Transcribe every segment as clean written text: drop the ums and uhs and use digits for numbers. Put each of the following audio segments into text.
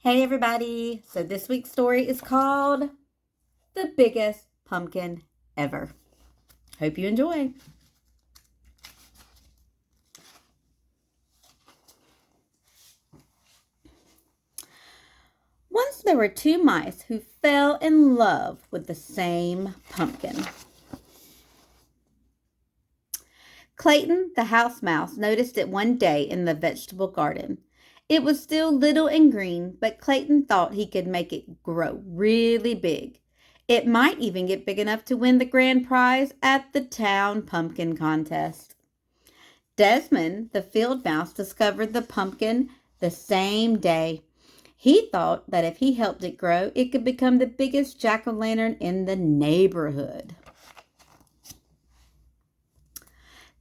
Hey everybody! So this week's story is called The Biggest Pumpkin Ever. Hope you enjoy. Once there were two mice who fell in love with the same pumpkin. Clayton, the house mouse, noticed it one day in the vegetable garden. It was still little and green, but Clayton thought he could make it grow really big. It might even get big enough to win the grand prize at the town pumpkin contest. Desmond, the field mouse, discovered the pumpkin the same day. He thought that if he helped it grow, it could become the biggest jack-o'-lantern in the neighborhood.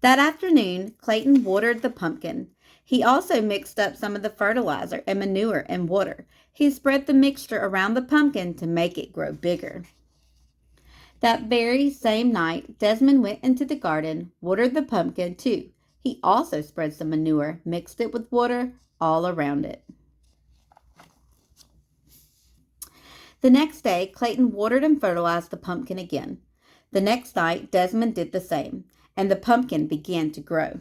That afternoon, Clayton watered the pumpkin. He also mixed up some of the fertilizer and manure and water. He spread the mixture around the pumpkin to make it grow bigger. That very same night, Desmond went into the garden, watered the pumpkin too. He also spread some manure, mixed it with water all around it. The next day, Clayton watered and fertilized the pumpkin again. The next night, Desmond did the same, and the pumpkin began to grow.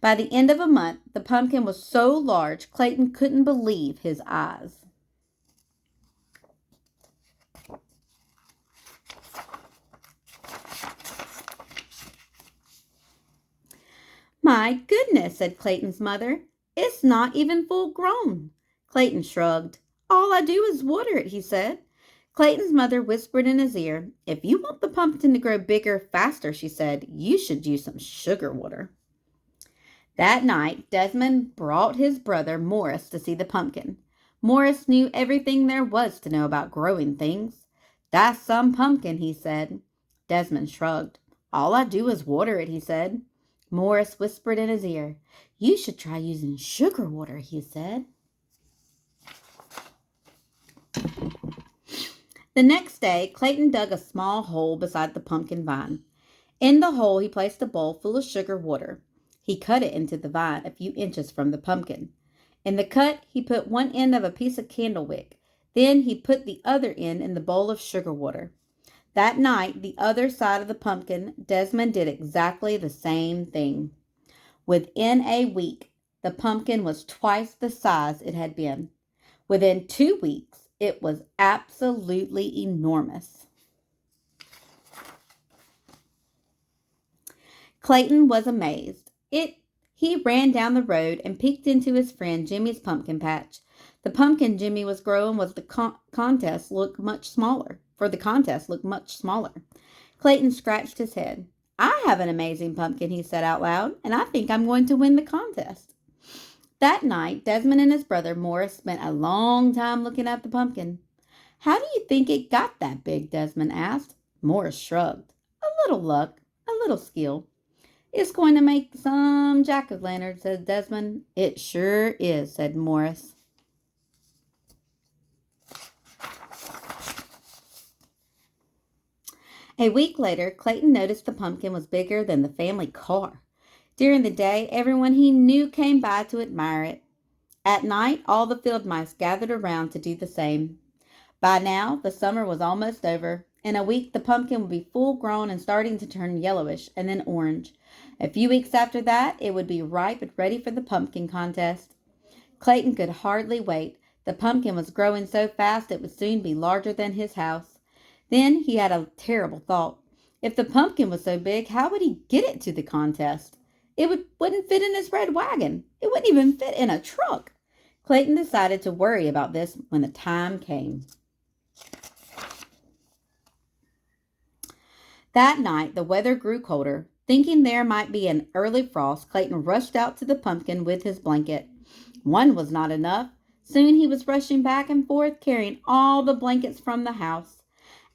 By the end of a month, the pumpkin was so large, Clayton couldn't believe his eyes. "My goodness," said Clayton's mother. "It's not even full grown." Clayton shrugged. "All I do is water it," he said. Clayton's mother whispered in his ear. "If you want the pumpkin to grow bigger faster," she said, "you should use some sugar water." That night, Desmond brought his brother Morris to see the pumpkin. Morris knew everything there was to know about growing things. "That's some pumpkin," he said. Desmond shrugged. "All I do is water it," he said. Morris whispered in his ear. "You should try using sugar water," he said. The next day, Clayton dug a small hole beside the pumpkin vine. In the hole, he placed a bowl full of sugar water. He cut it into the vine a few inches from the pumpkin. In the cut, he put one end of a piece of candle wick. Then he put the other end in the bowl of sugar water. That night, the other side of the pumpkin, Desmond did exactly the same thing. Within a week, the pumpkin was twice the size it had been. Within 2 weeks, it was absolutely enormous. Clayton was amazed. He ran down the road and peeked into his friend Jimmy's pumpkin patch. The pumpkin Jimmy was growing was the contest looked much smaller. Clayton scratched his head. "I have an amazing pumpkin," he said out loud, "and I think I'm going to win the contest." That night, Desmond and his brother Morris spent a long time looking at the pumpkin. "How do you think it got that big?" Desmond asked. Morris shrugged. "A little luck, a little skill." "It's going to make some jack-o'-lanterns," said Desmond. "It sure is," said Morris. A week later, Clayton noticed the pumpkin was bigger than the family car. During the day, everyone he knew came by to admire it. At night, all the field mice gathered around to do the same. By now, the summer was almost over. In a week, the pumpkin would be full grown and starting to turn yellowish and then orange. A few weeks after that, it would be ripe and ready for the pumpkin contest. Clayton could hardly wait. The pumpkin was growing so fast it would soon be larger than his house. Then he had a terrible thought. If the pumpkin was so big, how would he get it to the contest? Wouldn't fit in his red wagon. It wouldn't even fit in a truck. Clayton decided to worry about this when the time came. That night, the weather grew colder. Thinking there might be an early frost, Clayton rushed out to the pumpkin with his blanket. One was not enough. Soon he was rushing back and forth, carrying all the blankets from the house.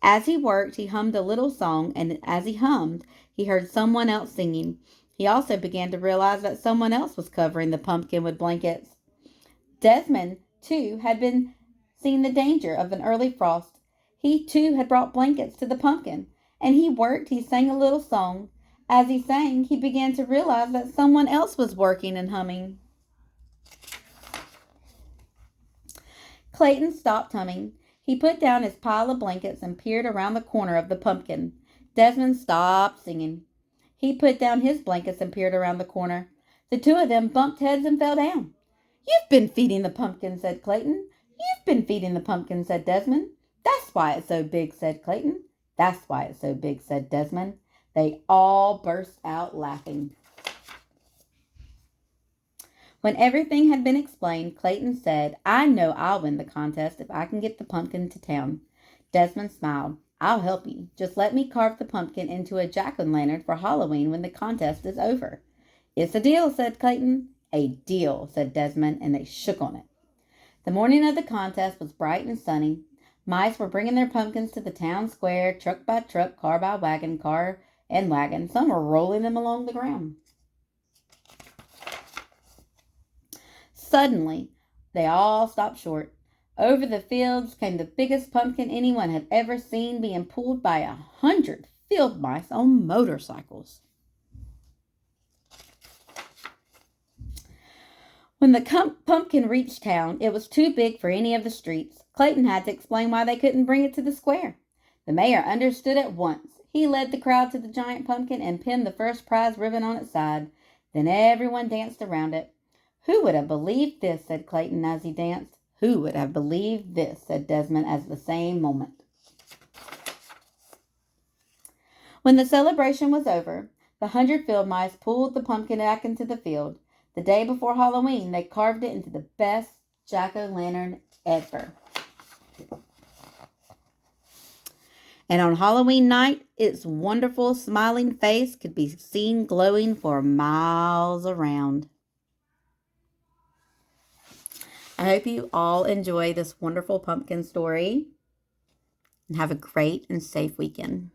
As he worked, he hummed a little song, and as he hummed, he heard someone else singing. He also began to realize that someone else was covering the pumpkin with blankets. Desmond, too, had been seeing the danger of an early frost. He, too, had brought blankets to the pumpkin, and he sang a little song. As he sang, he began to realize that someone else was working and humming. Clayton stopped humming. He put down his pile of blankets and peered around the corner of the pumpkin. Desmond stopped singing. He put down his blankets and peered around the corner. The two of them bumped heads and fell down. "You've been feeding the pumpkin," said Clayton. "You've been feeding the pumpkin," said Desmond. "That's why it's so big," said Clayton. "That's why it's so big," said Desmond. They all burst out laughing. When everything had been explained, Clayton said, "I know I'll win the contest if I can get the pumpkin to town." Desmond smiled. "I'll help you. Just let me carve the pumpkin into a jack-o'-lantern for Halloween when the contest is over." "It's a deal," said Clayton. "A deal," said Desmond, and they shook on it. The morning of the contest was bright and sunny. Mice were bringing their pumpkins to the town square, truck by truck, car by wagon, car and wagon. Some were rolling them along the ground. Suddenly, they all stopped short. Over the fields came the biggest pumpkin anyone had ever seen, being pulled by 100 field mice on motorcycles. When the pumpkin reached town, it was too big for any of the streets. Clayton had to explain why they couldn't bring it to the square. The mayor understood at once. He led the crowd to the giant pumpkin and pinned the first prize ribbon on its side. Then everyone danced around it. "Who would have believed this?" said Clayton as he danced. "Who would have believed this?" said Desmond at the same moment. When the celebration was over, the 100 field mice pulled the pumpkin back into the field. The day before Halloween, they carved it into the best jack-o'-lantern ever. And on Halloween night, its wonderful smiling face could be seen glowing for miles around. I hope you all enjoy this wonderful pumpkin story and have a great and safe weekend.